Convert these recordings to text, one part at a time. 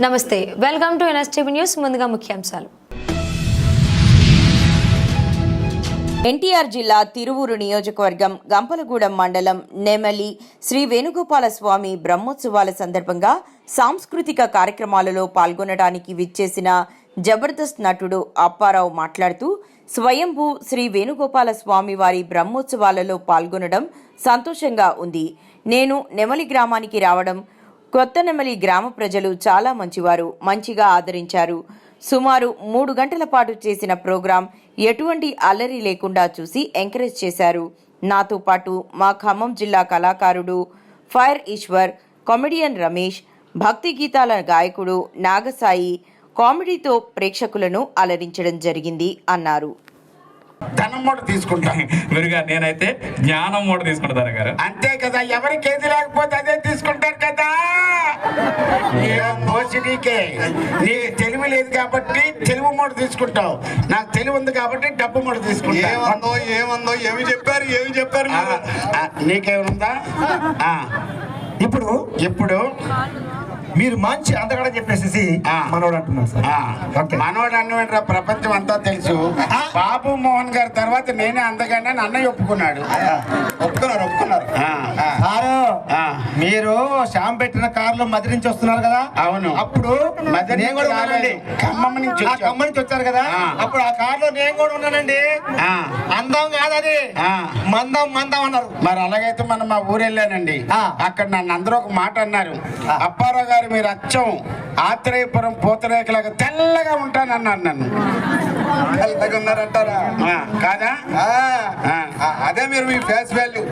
నమస్తే, welcome to NSTV news. ముందుగా ముఖ్యాంశాలు. ఎన్టీఆర్ జిల్లా తిరువూరు నియోజకవర్గం గంపలగూడెం మండలం నెమలి శ్రీ వేణుగోపాల స్వామి బ్రహ్మోత్సవాల సందర్భంగా సాంస్కృతిక కార్యక్రమాలలో పాల్గొనడానికి విచ్చేసిన జబర్దస్త్ నటుడు అప్పారావు మాట్లాడుతూ, స్వయంభూ శ్రీ వేణుగోపాల స్వామి వారి బ్రహ్మోత్సవాలలో పాల్గొనడం సంతోషంగా ఉంది. నేను నెమలి గ్రామానికి రావడం, కొత్త నెమలి గ్రామ ప్రజలు చాలా మంచివారు, మంచిగా ఆదరించారు. సుమారు 3 గంటల పాటు చేసిన ప్రోగ్రాం ఎటువంటి అల్లరి లేకుండా చూసి ఎంకరేజ్ చేశారు. నాతో పాటు మా ఖమ్మం జిల్లా కళాకారుడు ఫైర్ ఈశ్వర్, కామెడియన్ రమేష్, భక్తి గీతాల గాయకుడు నాగసాయి కామెడీతో ప్రేక్షకులను అలరించడం జరిగింది అన్నారు. ధనం మూట తీసుకుంటా గురుగారు, నేనైతే జ్ఞానం మూట తీసుకుంటాను గారు. అంతే కదా, ఎవరికి ఏది లేకపోతే అదే తీసుకుంటారు కదా. నీకే తెలివి లేదు కాబట్టి తెలుగు మూట తీసుకుంటావు, నాకు తెలివి ఉంది కాబట్టి డబ్బు మూట తీసుకుంటా. ఏమందో ఏమి చెప్పారు నీకేముందా? ఇప్పుడు మీరు మంచి అంతకడ చెప్పేసి మనోడు అంటున్నారు సార్. మనోడు అన్నమాట ప్రపంచం అంతా తెలుసు. బాబు మోహన్ గారి తర్వాత నేనే అందగానే అన్నయ్య ఒప్పుకున్నారు. మీరు శ్యామ్ పెట్టిన కారులో మధ్య నుంచి వస్తున్నారు కదా. అవును, అప్పుడు నేను కూడా ఉన్నానండి. ఖమ్మం నుంచి వచ్చారు కదా. అప్పుడు ఆ కారులో నేను కూడా ఉన్నానండి. అందం కాదని మందం అన్నారు. మరి అలాగైతే మనం మా ఊరు వెళ్ళానండి. అక్కడ నన్ను అందరూ ఒక మాట అన్నారు, అప్పారావు గారు మీరు అచ్చం ఆత్రేయపురం పూతరేకలాగా తెల్లగా ఉంటానన్నారు. నన్ను తెల్లగా ఉన్నారంటారా? కాదా? అదే మీరు మీ ఫేస్ వాల్యూ.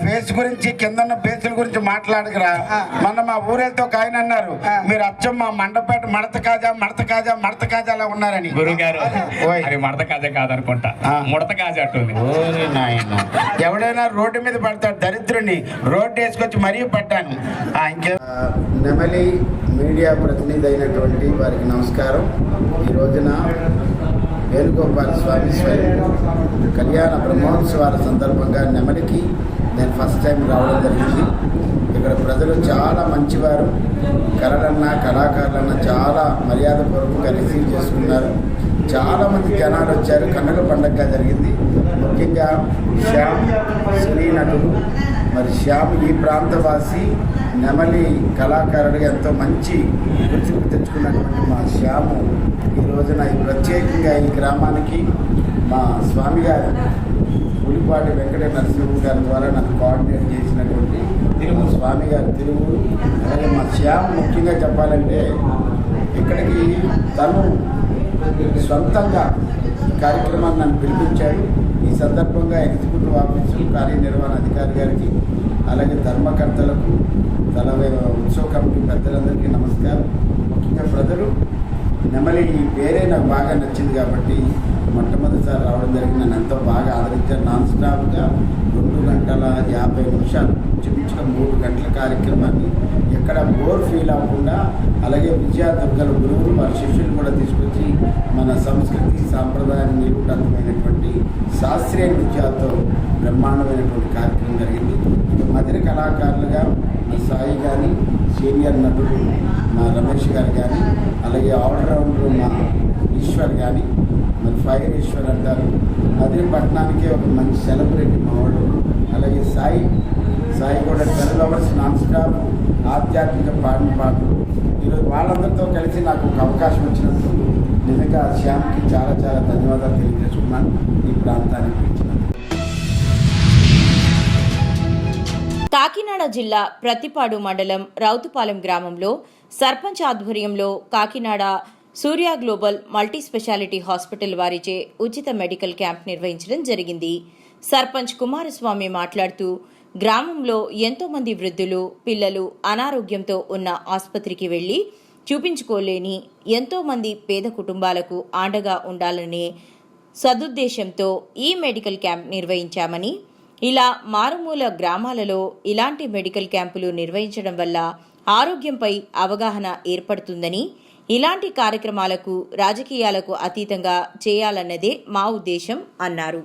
ఫేస్ గురించి కింద ఉన్న ఫేసుల గురించి మాట్లాడకురా. మొన్న మా ఊరెళ్తే ఒక ఆయన అన్నారు, మీరు అచ్చం మా మండపేట మడత కాజా అలా ఉన్నారని. గురుగారు, అది మడత కాజా కాదనుకుంటా, ముడత కాజా అట్టుంది. ఎవడైనా రోడ్డు మీద పడతాడు, దరిద్రుని రోడ్డు వేసుకొచ్చి మరీ పడ్డాను. ఇంకే నెమలి మీడియా ప్రతినిధి అయినటువంటి వారికి నమస్కారం. ఈ రోజున వేణుగోపాల స్వామి స్వయం కళ్యాణ బ్రహ్మోత్సవాల సందర్భంగా నెమలికి నేను ఫస్ట్ టైం రావడం జరిగింది. ఇక్కడ ప్రజలు చాలా మంచివారు, కళలన్నా కళాకారులన్నా చాలా మర్యాదపూర్వకంగా రిసీవ్ చేసుకున్నారు. చాలామంది జనాలు వచ్చారు. కన్నుల పండగగా జరిగింది. ముఖ్యంగా శ్యామ్ సినీ నటుడు, మరి శ్యామ్ ఈ ప్రాంతవాసి, నెమలి కళాకారుడిగా ఎంతో మంచి గుర్తింపు తెచ్చుకున్నటువంటి మా శ్యాము ఈ రోజున ఈ ప్రత్యేకంగా ఈ గ్రామానికి మా స్వామి గారు ఉలిపాటి వెంకట నరసింహ గారి ద్వారా నన్ను కోఆర్డినేట్ చేసినటువంటి తిరుమల స్వామి గారు తిరుమూరు. అలాగే మా శ్యామ్ ముఖ్యంగా చెప్పాలంటే ఇక్కడికి తను సొంతంగా కార్యక్రమాన్ని నన్ను పిలిపించాడు. ఈ సందర్భంగా ఎగ్జిక్యూటివ్ ఆఫీసు కార్యనిర్వహణ అధికారి గారికి, అలాగే ధర్మకర్తలకు, ఉత్సవ కమిటీ పెద్దలందరికీ నమస్కారం. ముఖ్యంగా ప్రజలు నెమలి ఈ పేరే నాకు బాగా నచ్చింది కాబట్టి మొట్టమొదటిసారి రావడం జరిగింది. నన్ను ఎంతో బాగా ఆదరించారు. నాన్ స్టాప్గా 2 గంటల 50 నిమిషాలు, చుమించుగా 3 గంటల కార్యక్రమాన్ని ఎక్కడ బోర్ ఫీల్ అవ్వకుండా, అలాగే విద్యాదుర్గల గురువులు వారి శిష్యులు కూడా తీసుకొచ్చి మన సంస్కృతి సాంప్రదాయాన్ని నిలుపుటమైనటువంటి శాస్త్రీయ విద్యతో బ్రహ్మాండమైనటువంటి కార్యక్రమం జరిగింది. ఇక మధుర కళాకారులుగా మా సాయి కానీ, సీనియర్ నటుడు మా రమేష్ గారు కానీ, అలాగే ఆల్రౌండర్ మా ఈశ్వర్ కానీ, మరి ఫైర్ ఈశ్వర్ అంటారు. మధురపట్నానికే ఒక మంచి సెలబ్రిటీ మా వాళ్ళు. అలాగే సాయి కూడా 12 అవర్స్ నాన్ స్టాప్ ఆధ్యాత్మిక పాటలు. ఈరోజు వాళ్ళందరితో కలిసి నాకు ఒక అవకాశం వచ్చినందుకు నిజంగా శ్యామ్కి చాలా చాలా ధన్యవాదాలు తెలియజేసుకున్నాను. ఈ ప్రాంతానికి ఇచ్చినందుకు. కాకినాడ జిల్లా ప్రతిపాడు మండలం రౌతుపాలెం గ్రామంలో సర్పంచ్ ఆధ్వర్యంలో కాకినాడ సూర్య గ్లోబల్ మల్టీ స్పెషాలిటీ హాస్పిటల్ వారిచే ఉచిత మెడికల్ క్యాంప్ నిర్వహించడం జరిగింది. సర్పంచ్ కుమారస్వామి మాట్లాడుతూ, గ్రామంలో ఎంతో మంది వృద్ధులు, పిల్లలు అనారోగ్యంతో ఉన్న ఆసుపత్రికి వెళ్లి చూపించుకోలేని ఎంతో మంది పేద కుటుంబాలకు అండగా ఉండాలనే సదుద్దేశంతో ఈ మెడికల్ క్యాంప్ నిర్వహించామని, ఇలా మారుమూల గ్రామాలలో ఇలాంటి మెడికల్ క్యాంపులు నిర్వహించడం వల్ల ఆరోగ్యంపై అవగాహన ఏర్పడుతుందని, ఇలాంటి కార్యక్రమాలకు రాజకీయాలకు అతీతంగా చేయాలన్నదే మా ఉద్దేశం అన్నారు.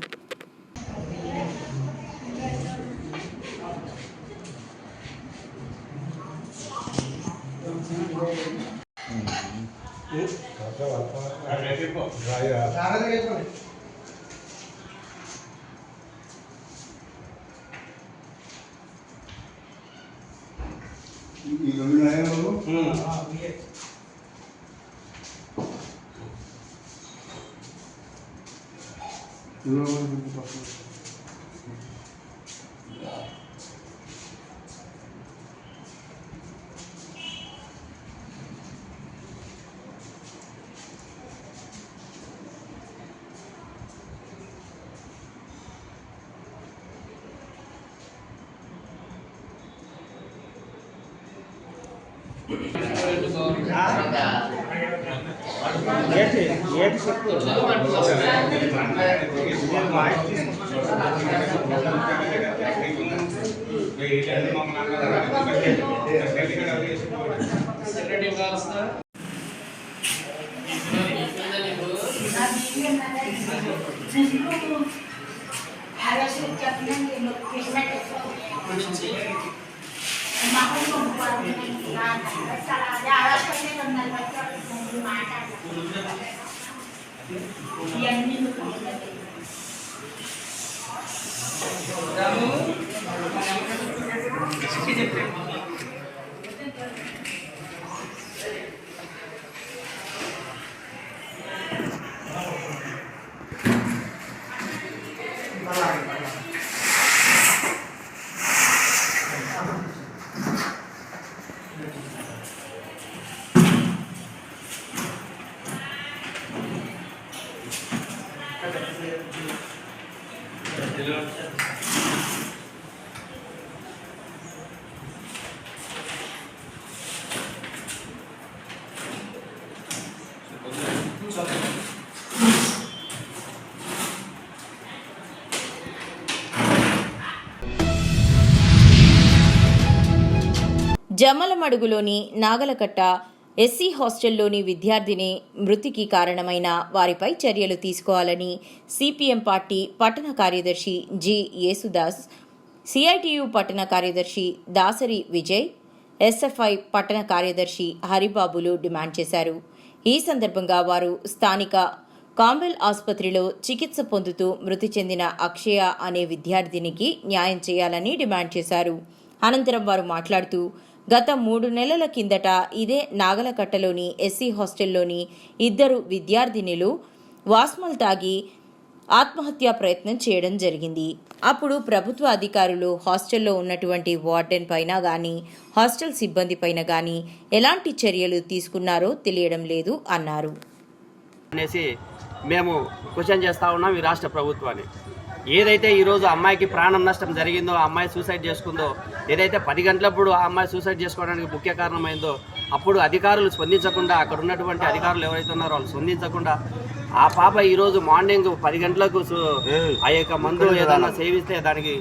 జమ్మలమడుగులోని నాగలకట్ట ఎస్సీ హాస్టల్లోని విద్యార్థిని మృతికి కారణమైన వారిపై చర్యలు తీసుకోవాలని సిపిఎం పార్టీ పట్టణ కార్యదర్శి జి యేసుదాస్, సిఐటియు పట్టణ కార్యదర్శి దాసరి విజయ్, ఎస్ఎఫ్ఐ పట్టణ కార్యదర్శి హరిబాబులు డిమాండ్ చేశారు. ఈ సందర్భంగా వారు స్థానిక కాంబెల్ ఆసుపత్రిలో చికిత్స పొందుతూ మృతి చెందిన అక్షయ అనే విద్యార్థినికి న్యాయం చేయాలని డిమాండ్ చేశారు. అనంతరం వారు మాట్లాడుతూ, గత 3 నెలల కిందట ఇదే నాగలకట్టలోని ఎస్సీ హాస్టల్లోని 2 విద్యార్థినులు వాస్మల్ తాగి ఆత్మహత్యా ప్రయత్నం చేయడం జరిగింది. అప్పుడు ప్రభుత్వ అధికారులు హాస్టల్లో ఉన్నటువంటి వార్డెన్ పైన గానీ, హాస్టల్ సిబ్బంది పైన గానీ ఎలాంటి చర్యలు తీసుకున్నారో తెలియడం లేదు అన్నారు. అనేసి మేము క్వశ్చన్ చేస్తూ ఉన్నాం ఈ రాష్ట్ర ప్రభుత్వాన్ని. ఏదైతే ఈరోజు అమ్మాయికి ప్రాణం నష్టం జరిగిందో, ఆ అమ్మాయి సూసైడ్ చేసుకుందో, ఏదైతే 10 గంటలప్పుడు ఆ అమ్మాయి సూసైడ్ చేసుకోవడానికి ముఖ్య కారణమైందో, అప్పుడు అధికారులు స్పందించకుండా, అక్కడ ఉన్నటువంటి అధికారులు ఎవరైతే ఉన్నారో వాళ్ళు స్పందించకుండా, ఆ పాప ఈరోజు మార్నింగ్ 10 గంటలకు ఆ యొక్క మందు ఏదన్నా సేవిస్తే దానికి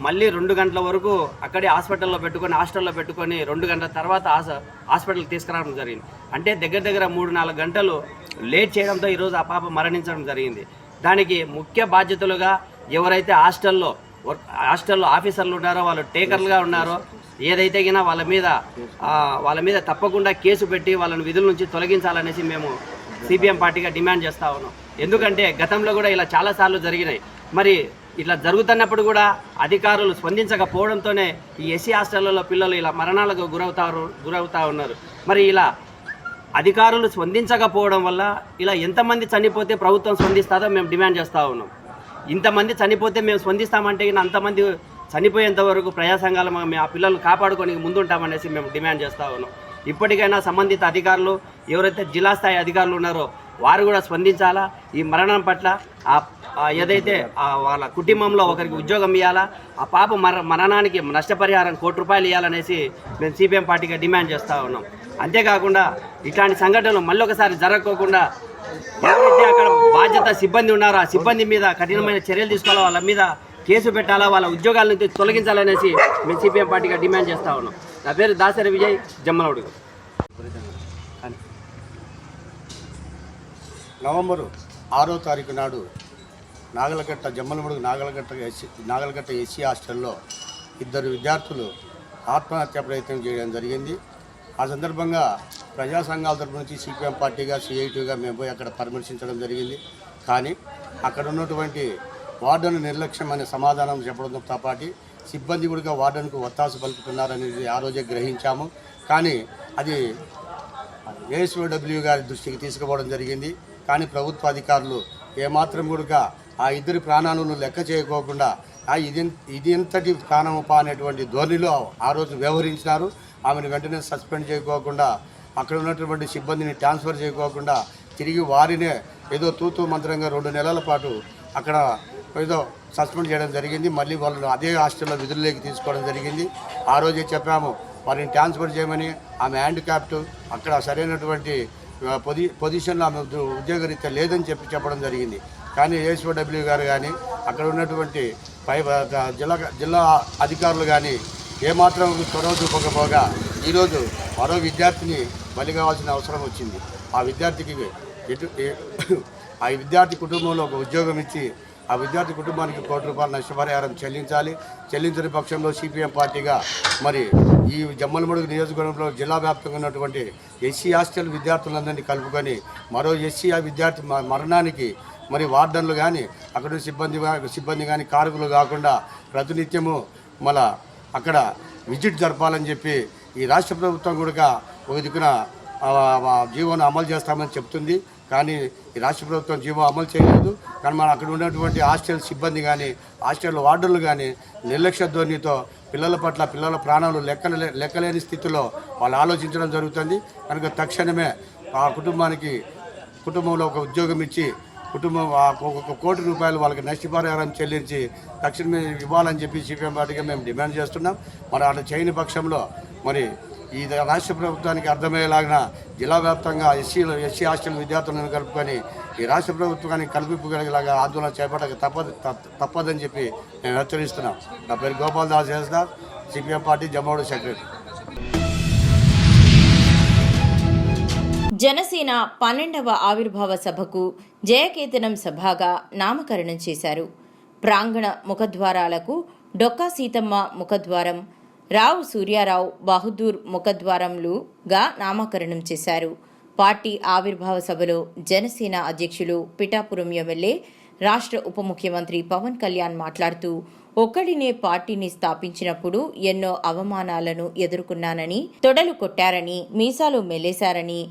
మళ్ళీ 2 గంటల వరకు అక్కడే హాస్పిటల్లో పెట్టుకొని 2 గంటల తర్వాత హాస్పిటల్కి తీసుకురావడం జరిగింది. అంటే దగ్గర 3-4 గంటలు లేట్ చేయడంతో ఈరోజు ఆ పాప మరణించడం జరిగింది. దానికి ముఖ్య బాధ్యతలుగా ఎవరైతే హాస్టల్లో ఆఫీసర్లు ఉన్నారో, వాళ్ళు టేకర్లుగా ఉన్నారో, ఏదైతే గినా వాళ్ళ మీద తప్పకుండా కేసు పెట్టి వాళ్ళని విధుల నుంచి తొలగించాలనేసి మేము సిపిఎం పార్టీగా డిమాండ్ చేస్తూ ఉన్నాం. ఎందుకంటే గతంలో కూడా ఇలా చాలాసార్లు జరిగినాయి. మరి ఇట్లా జరుగుతున్నప్పుడు కూడా అధికారులు స్పందించకపోవడంతోనే ఈ ఎస్సీ హాస్టళ్లలో పిల్లలు ఇలా మరణాలకు గురవుతా ఉన్నారు. మరి ఇలా అధికారులు స్పందించకపోవడం వల్ల ఇలా ఎంతమంది చనిపోతే ప్రభుత్వం స్పందిస్తుందో మేము డిమాండ్ చేస్తూ ఉన్నాం. ఇంతమంది చనిపోతే మేము స్పందిస్తామంటే అంతమంది చనిపోయేంత వరకు ప్రజా సంఘాలు మేము ఆ పిల్లలు కాపాడుకొని ముందుంటామనేసి మేము డిమాండ్ చేస్తూ ఉన్నాం. ఇప్పటికైనా సంబంధిత అధికారులు ఎవరైతే జిల్లా స్థాయి అధికారులు ఉన్నారో వారు కూడా స్పందించాలా. ఈ మరణం పట్ల ఏదైతే వాళ్ళ కుటుంబంలో ఒకరికి ఉద్యోగం ఇవ్వాలా, ఆ పాప మరణానికి నష్టపరిహారం 1 కోటి రూపాయలు ఇవ్వాలనేసి మేము సిపిఎం పార్టీగా డిమాండ్ చేస్తూ ఉన్నాం. అంతేకాకుండా ఇట్లాంటి సంఘటనలు మళ్ళొకసారి జరగకోకుండా ఎవరైతే అక్కడ బాధ్యత సిబ్బంది ఉన్నారో ఆ సిబ్బంది మీద కఠినమైన చర్యలు తీసుకోవాలా, వాళ్ళ మీద కేసు పెట్టాలా, వాళ్ళ ఉద్యోగాల నుంచి తొలగించాలనేసి మేము సిపిఎం పార్టీగా డిమాండ్ చేస్తూ ఉన్నాం. నా పేరు దాసరి విజయ్, జమ్మలమడుగు. నవంబరు 6వ తారీఖు నాడు జమ్మలమడుగు నాగలకట్ట ఎస్సీ హాస్టల్లో 2 విద్యార్థులు ఆత్మహత్య ప్రయత్నం చేయడం జరిగింది. ఆ సందర్భంగా ప్రజా సంఘాల తరపు నుంచి సిపిఎం పార్టీగా సిఐటిగా మేము పోయి అక్కడ పరామర్శించడం జరిగింది. కానీ అక్కడ ఉన్నటువంటి వార్డను నిర్లక్ష్యం అనే సమాధానం చెప్పడంతో పాటు సిబ్బంది కూడా వార్డన్కు ఒత్తాసు పలుకుతున్నారనేది ఆ రోజే గ్రహించాము. కానీ అది ఏఎస్ఓడబ్ల్యూ గారి దృష్టికి తీసుకుపోవడం జరిగింది. కానీ ప్రభుత్వ అధికారులు ఏమాత్రం కూడా ఆ ఇద్దరి ప్రాణాలను లెక్క చేయకోకుండా ఇది ఎంతటి ప్రాణముపా అనేటువంటి ధోరణిలో ఆ రోజు వ్యవహరించినారు. ఆమెను వెంటనే సస్పెండ్ చేయకోకుండా, అక్కడ ఉన్నటువంటి సిబ్బందిని ట్రాన్స్ఫర్ చేయకోకుండా తిరిగి వారినే ఏదో తూతూ మంత్రంగా 2 నెలల పాటు అక్కడ ఏదో సస్పెండ్ చేయడం జరిగింది. మళ్ళీ వాళ్ళు అదే హాస్టల్లో విధుల్లోకి తీసుకోవడం జరిగింది. ఆ రోజే చెప్పాము వారిని ట్రాన్స్ఫర్ చేయమని. ఆమె హ్యాండిక్యాప్ట్, అక్కడ సరైనటువంటి పొజిషన్లో ఆమె ఉద్యోగరీత్యా లేదని చెప్పడం జరిగింది. కానీ ఏఎస్ఓడబ్ల్యూ గారు కానీ అక్కడ ఉన్నటువంటి జిల్లా అధికారులు కానీ ఏమాత్రం చొరవ చూపకపోగా ఈరోజు మరో విద్యార్థిని బలి కావాల్సిన అవసరం వచ్చింది. ఆ విద్యార్థి కుటుంబంలో ఒక ఉద్యోగం ఇచ్చి ఆ విద్యార్థి కుటుంబానికి ₹1 నష్టపరిహారం చెల్లించని పక్షంలో సిపిఎం పార్టీగా మరి ఈ జమ్మలమడుగు నియోజకవర్గంలో జిల్లా వ్యాప్తంగా ఉన్నటువంటి ఎస్సీ హాస్టల్ విద్యార్థులందరినీ కలుపుకొని మరో ఎస్సీ విద్యార్థి మరణానికి మరి వార్డన్లు కానీ అక్కడ సిబ్బంది కానీ కారకులు కాకుండా ప్రతినిత్యము మళ్ళా అక్కడ విజిట్ జరపాలని చెప్పి ఈ రాష్ట్ర ప్రభుత్వం కూడా ఒక దిక్కున జీవోను అమలు చేస్తామని చెప్తుంది. కానీ ఈ రాష్ట్ర ప్రభుత్వం జీవో అమలు చేయలేదు. కానీ మనం అక్కడ ఉన్నటువంటి హాస్టల్ సిబ్బంది కానీ హాస్టల్ వార్డర్లు కానీ నిర్లక్ష్య ధోరణితో పిల్లల ప్రాణాలు లెక్కలేని స్థితిలో వాళ్ళు ఆలోచించడం జరుగుతుంది. కనుక తక్షణమే ఆ కుటుంబంలో ఒక ఉద్యోగం ఇచ్చి ₹1 వాళ్ళకి నష్టపరిహారం చెల్లించి తక్షణమే ఇవ్వాలని చెప్పి సిపిఎం పార్టీగా మేము డిమాండ్ చేస్తున్నాం. మరి అట్లా చేయని పక్షంలో మరి ఈ రాష్ట్ర ప్రభుత్వానికి అర్థమయ్యేలాగా జిల్లా వ్యాప్తంగా ఎస్సీ హాస్టల్ విద్యార్థులను కలుపుకొని ఈ రాష్ట్ర ప్రభుత్వానికి కల్పింపగలిగేలాగా ఆందోళన చేపట్టక తప్పదని చెప్పి మేము హెచ్చరిస్తున్నాం. నా పేరు గోపాల్ దాస్ చేస్దార్, సిపిఎం పార్టీ జమ్మోడు సెక్రటరీ. జనసేన 12వ ఆవిర్భావ సభకు జయకేతనం సభగా నామకరణం చేశారు. ప్రాంగణ ముఖద్వారాలకు డొక్కా సీతమ్మ ముఖద్వారం, రావు సూర్యారావు బహదూర్ ముఖద్వారంలుగా నామకరణం చేశారు. పార్టీ ఆవిర్భావ సభలో జనసేన అధ్యక్షులు పిఠాపురం ఎమ్మెల్యే రాష్ట్ర ఉప ముఖ్యమంత్రి పవన్ కళ్యాణ్ మాట్లాడుతూ ఒక్కడినే పార్టీని స్థాపించినప్పుడు ఎన్నో అవమానాలను ఎదుర్కొన్నానని, తొడలు కొట్టారని, మీసాలు మెలేశారని,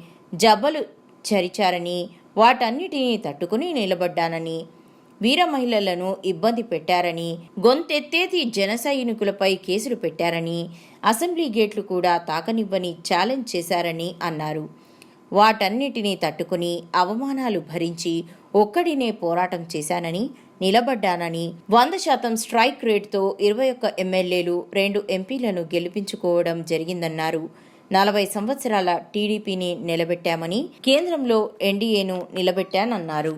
జబ్బలు చరిచారని, వాటన్నిటినీ తట్టుకుని నిలబడ్డానని, వీర మహిళలను ఇబ్బంది పెట్టారని, గొంతెత్తేది జన సైనికులపై కేసులు పెట్టారని, అసెంబ్లీ గేట్లు కూడా తాకనివ్వని ఛాలెంజ్ చేశారని అన్నారు. వాటన్నిటినీ తట్టుకుని అవమానాలు భరించి ఒక్కడినే పోరాటం చేశానని, నిలబడ్డానని, 100% స్ట్రైక్ రేట్తో 21 ఎమ్మెల్యేలు 2 ఎంపీలను గెలిపించుకోవడం జరిగిందన్నారు. 40 సంవత్సరాల టీడీపీని నిలబెట్టామని, కేంద్రంలో ఎన్డీఏను నిలబెట్టానన్నారు.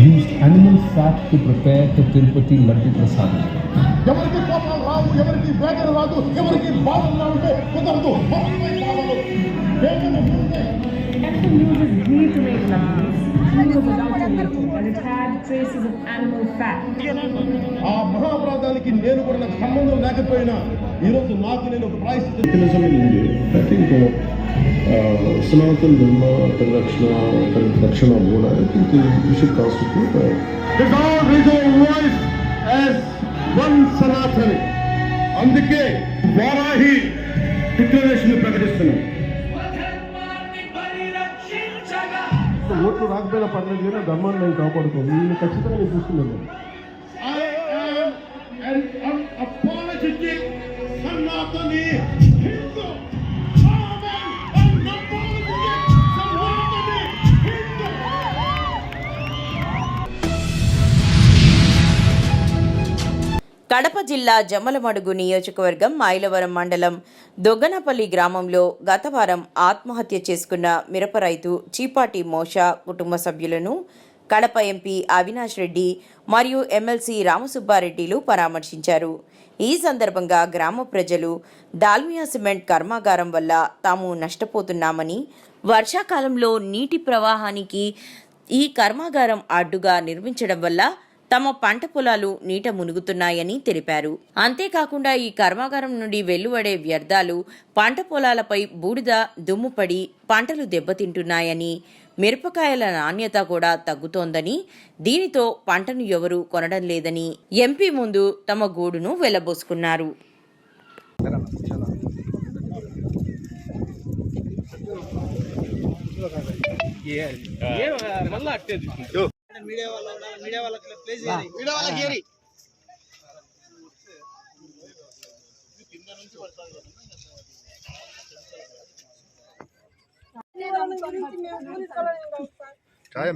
Used animal fat to prepare the Tirupati Laddu Prasadam. ఎవరికి కోపం రాదు, ఎవరికి వేదన రాదు, ఎవరికి బాధలు రాదు, కుదరదు. Temple uses ghee to make laddus. Ghee was adulterated and it had traces of animal fat. ఆ మహాప్రాధానికి నేను కూడా నాకు సంబంధం లేకపోయినా ఈరోజు నాకు నేను ఒక ప్రాయశ్చిత్తం I think Sanatan Dharma Rikshana Board, I think we should constitute raise our voice as one Sanatani. అందుకే వారాహి డిక్లరేషన్ ప్రకటిస్తున్నాం. ఓట్లు రాకపోయినా పర్లేదు కానీ ధర్మాన్ని నేను కాపాడుకోండి. నేను ఖచ్చితంగా నేను చూస్తున్నాను. సనాతని కడప జిల్లా జమ్మలమడుగు నియోజకవర్గం మైలవరం మండలం దొగ్గనపల్లి గ్రామంలో గత వారం ఆత్మహత్య చేసుకున్న మిరప రైతు చీపాటి మోషా కుటుంబ సభ్యులను కడప ఎంపీ అవినాష్ రెడ్డి మరియు ఎమ్మెల్సీ రామసుబ్బారెడ్డిలు పరామర్శించారు. ఈ సందర్భంగా గ్రామ ప్రజలు దాల్మియా సిమెంట్ కర్మాగారం వల్ల తాము నష్టపోతున్నామని, వర్షాకాలంలో నీటి ప్రవాహానికి ఈ కర్మాగారం అడ్డుగా నిర్మించడం వల్ల తమ పంట పొలాలు నీట మునుగుతున్నాయని తెలిపారు. అంతేకాకుండా ఈ కర్మాగారం నుండి వెలువడే వ్యర్థాలు పంట పొలాలపై బూడిద దుమ్ముపడి పంటలు దెబ్బతింటున్నాయని, మిరపకాయల నాణ్యత కూడా తగ్గుతోందని, దీనితో పంటను ఎవరూ కొనడం లేదని ఎంపీ ముందు తమ గోడును వెళ్లబోసుకున్నారు.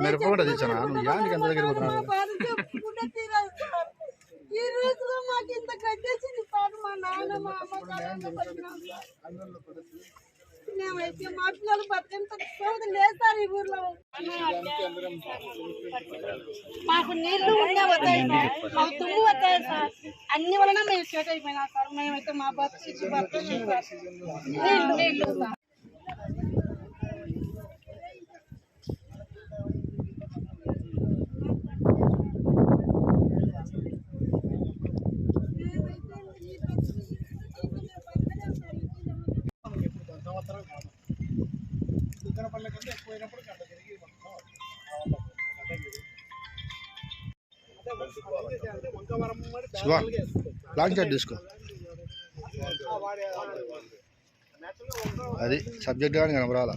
మిరపకుండా తెచ్చానా నువ్వు యానికి ఎంత దగ్గర ఈ రోజులో మాకు ఇంత కట్టేసింది సార్. మా నాన్న మా అమ్మ మేమైతే మా పిల్లలు బతికేంత లేదు సార్. ఈ ఊర్లో మాకు నీళ్లు ఉండే వస్తాయి సార్, మాకు తుమ్ము వస్తాయి సార్. అన్ని వలన మేము స్టేట్ అయిపోయినా సార్. మేమైతే మా బతుకు నీళ్లు సార్. లాంగ్ షాట్ తీసుకో, అది సబ్జెక్ట్ కానీ కనబడాల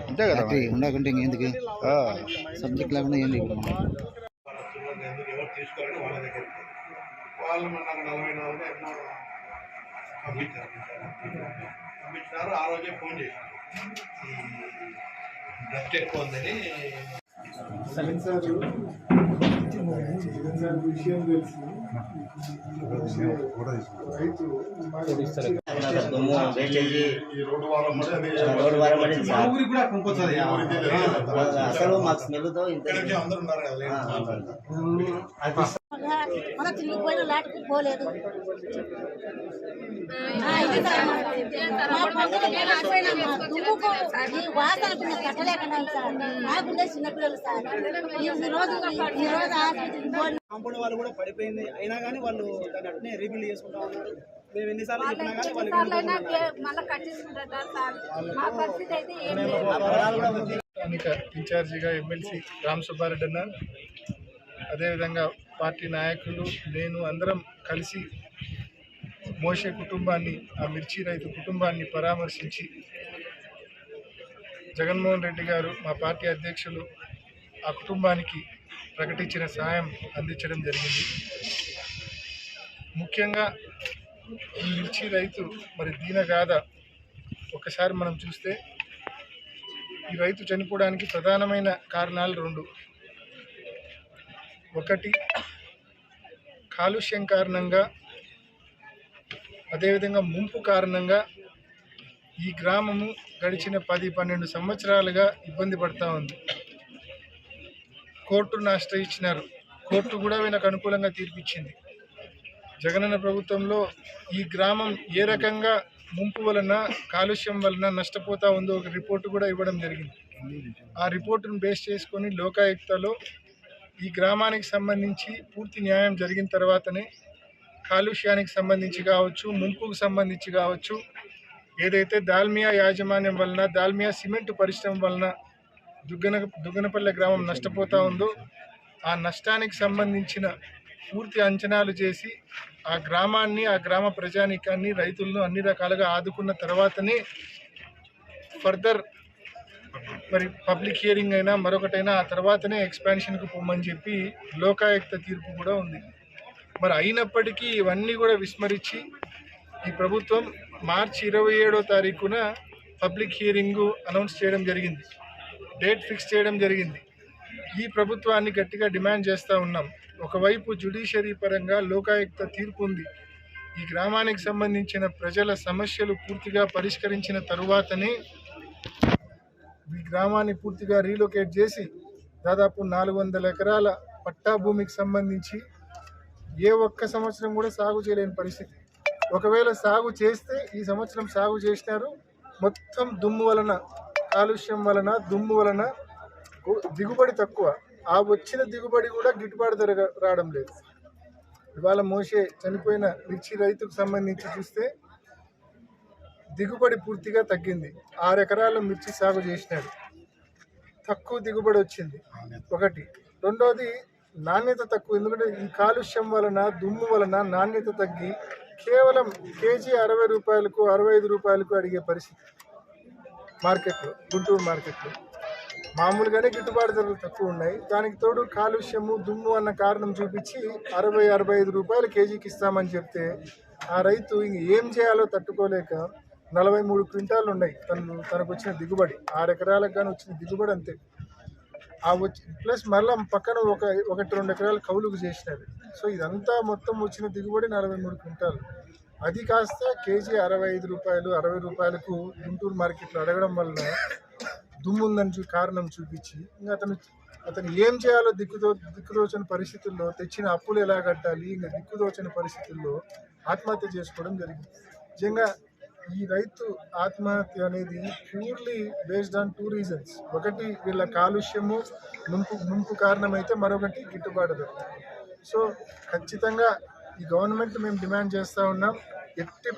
అంతే కదా ఉండకుంటే ఇంకెందుకు సబ్జెక్ట్ లేకుండా ఏంది. ఆ రోజే ఫోన్ చేశారు డస్ట్ ఎక్కువ ఉందని. అసలు మాకు స్మెల్తో అందరూ ఉన్నారు కదా పోయిన లాటకి పోలేదు. వాసనకు కట్టలేకన్నా సార్. నాకుండే చిన్నపిల్లలు సార్. ఈ రోజు కాంపౌండ్ వాళ్ళు కూడా పడిపోయింది, అయినా కానీ వాళ్ళు దాన్ని అట్నే రీబిల్డ్ చేసుకుంటా ఉన్నారు. మేము ఎన్నిసార్లు చెప్పినా కానీ ఇన్ఛార్జిగా ఎమ్మెల్సీ రామసుబ్బారెడ్డి అన్న, అదేవిధంగా పార్టీ నాయకులు, నేను అందరం కలిసి మోషే కుటుంబాన్ని, ఆ మిర్చి రైతు కుటుంబాన్ని పరామర్శించి జగన్మోహన్ రెడ్డి గారు మా పార్టీ అధ్యక్షులు ఆ కుటుంబానికి ప్రకటించిన సాయం అందించడం జరిగింది. ముఖ్యంగా ఈ మిర్చి రైతు మరి దీనగాథ ఒకసారి మనం చూస్తే, ఈ రైతు చనిపోవడానికి ప్రధానమైన కారణాలు రెండు. ఒకటి కాలుష్యం కారణంగా, అదేవిధంగా ముంపు కారణంగా ఈ గ్రామము గడిచిన 10-12 సంవత్సరాలుగా ఇబ్బంది పడుతూ ఉంది. కోర్టును ఆశ్రయించినారు, కోర్టు కూడా వీళ్ళకు అనుకూలంగా తీర్పిచ్చింది. జగనన్న ప్రభుత్వంలో ఈ గ్రామం ఏ రకంగా ముంపు వలన, కాలుష్యం వలన నష్టపోతూ ఉందో ఒక రిపోర్టు కూడా ఇవ్వడం జరిగింది. ఆ రిపోర్టును బేస్ చేసుకొని లోకాయుక్తలో ఈ గ్రామానికి సంబంధించి పూర్తి న్యాయం జరిగిన తర్వాతనే కాలుష్యానికి సంబంధించి కావచ్చు, ముంపుకు సంబంధించి కావచ్చు, ఏదైతే దాల్మియా యాజమాన్యం వలన, దాల్మియా సిమెంట్ పరిశ్రమ వలన దుగ్గనపల్లె గ్రామం నష్టపోతూ ఉందో ఆ నష్టానికి సంబంధించిన పూర్తి అంచనాలు చేసి ఆ గ్రామాన్ని, ఆ గ్రామ ప్రజానీకాన్ని, రైతులను అన్ని రకాలుగా ఆదుకున్న తర్వాతనే ఫర్దర్ మరి పబ్లిక్ హియరింగ్ అయినా మరొకటైనా ఆ తర్వాతనే ఎక్స్పాన్షన్కి పోమని చెప్పి లోకాయుక్త తీర్పు కూడా ఉంది. మరి అయినప్పటికీ ఇవన్నీ కూడా విస్మరించి ఈ ప్రభుత్వం మార్చి 27వ తారీఖున పబ్లిక్ హియరింగ్ అనౌన్స్ చేయడం జరిగింది, డేట్ ఫిక్స్ చేయడం జరిగింది. ఈ ప్రభుత్వాన్ని గట్టిగా డిమాండ్ చేస్తూ ఉన్నాం. ఒకవైపు జ్యుడిషియరీ పరంగా లోకాయుక్త తీర్పు ఉంది. ఈ గ్రామానికి సంబంధించిన ప్రజల సమస్యలు పూర్తిగా పరిష్కరించిన తరువాతనే ఈ గ్రామాన్ని పూర్తిగా రీలొకేట్ చేసి దాదాపు 400 ఎకరాల పట్టా భూమికి సంబంధించి ఏ ఒక్క సంవత్సరం కూడా సాగు చేయలేని పరిస్థితి. ఒకవేళ సాగు చేస్తే ఈ సంవత్సరం సాగు చేసినారు, మొత్తం దుమ్ము వలన, కాలుష్యం వలన, దుమ్ము వలన దిగుబడి తక్కువ. ఆ వచ్చిన దిగుబడి కూడా గిట్టుబాటు ధర రావడం లేదు. ఇవాళ మోసే చనిపోయిన మిర్చి రైతుకు సంబంధించి చూస్తే దిగుబడి పూర్తిగా తగ్గింది. 6 ఎకరాల మిర్చి సాగు చేసినాడు, తక్కువ దిగుబడి వచ్చింది ఒకటి. రెండోది నాణ్యత తక్కువ, ఎందుకంటే ఈ కాలుష్యం వలన, దుమ్ము వలన నాణ్యత తగ్గి కేవలం కేజీ 60 రూపాయలకు 65 రూపాయలకు అడిగే పరిస్థితి మార్కెట్లో, గుంటూరు మార్కెట్లో. మామూలుగానే గిట్టుబాటు ధరలు తక్కువ ఉన్నాయి, దానికి తోడు కాలుష్యము, దుమ్ము అన్న కారణం చూపించి 60-65 రూపాయలు కేజీకి ఇస్తామని చెప్తే ఆ రైతు ఇంక ఏం చేయాలో తట్టుకోలేక 43 క్వింటాలు ఉన్నాయి తనకు వచ్చిన దిగుబడి. 6 ఎకరాలకు కానీ వచ్చిన దిగుబడి అంతే. ఆ వచ్చి ప్లస్ మళ్ళీ పక్కన 1-2 ఎకరాలు కౌలుకు చేసినారు. సో ఇదంతా మొత్తం వచ్చిన దిగుబడి 43 క్వింటాలు. అది కాస్త కేజీ 65 రూపాయలు 60 రూపాయలకు గుంటూరు మార్కెట్లో అడగడం వల్ల దుమ్ము ఉందని కారణం చూపించి ఇంకా అతను ఏం చేయాలో దిక్కుదోచని పరిస్థితుల్లో, తెచ్చిన అప్పులు ఎలా కట్టాలి ఇంకా దిక్కుదోచని పరిస్థితుల్లో ఆత్మహత్య చేసుకోవడం జరిగింది. నిజంగా ఈ రైతు ఆత్మహత్య అనేది ప్యూర్లీ బేస్డ్ ఆన్ 2 రీజన్స్. ఒకటి వీళ్ళ కాలుష్యము ముంపు కారణమైతే, మరొకటి గిట్టుబాటు ధర. సో ఖచ్చితంగా ఈ గవర్నమెంట్ మేము డిమాండ్ చేస్తూ ఉన్నాం, ఎట్టి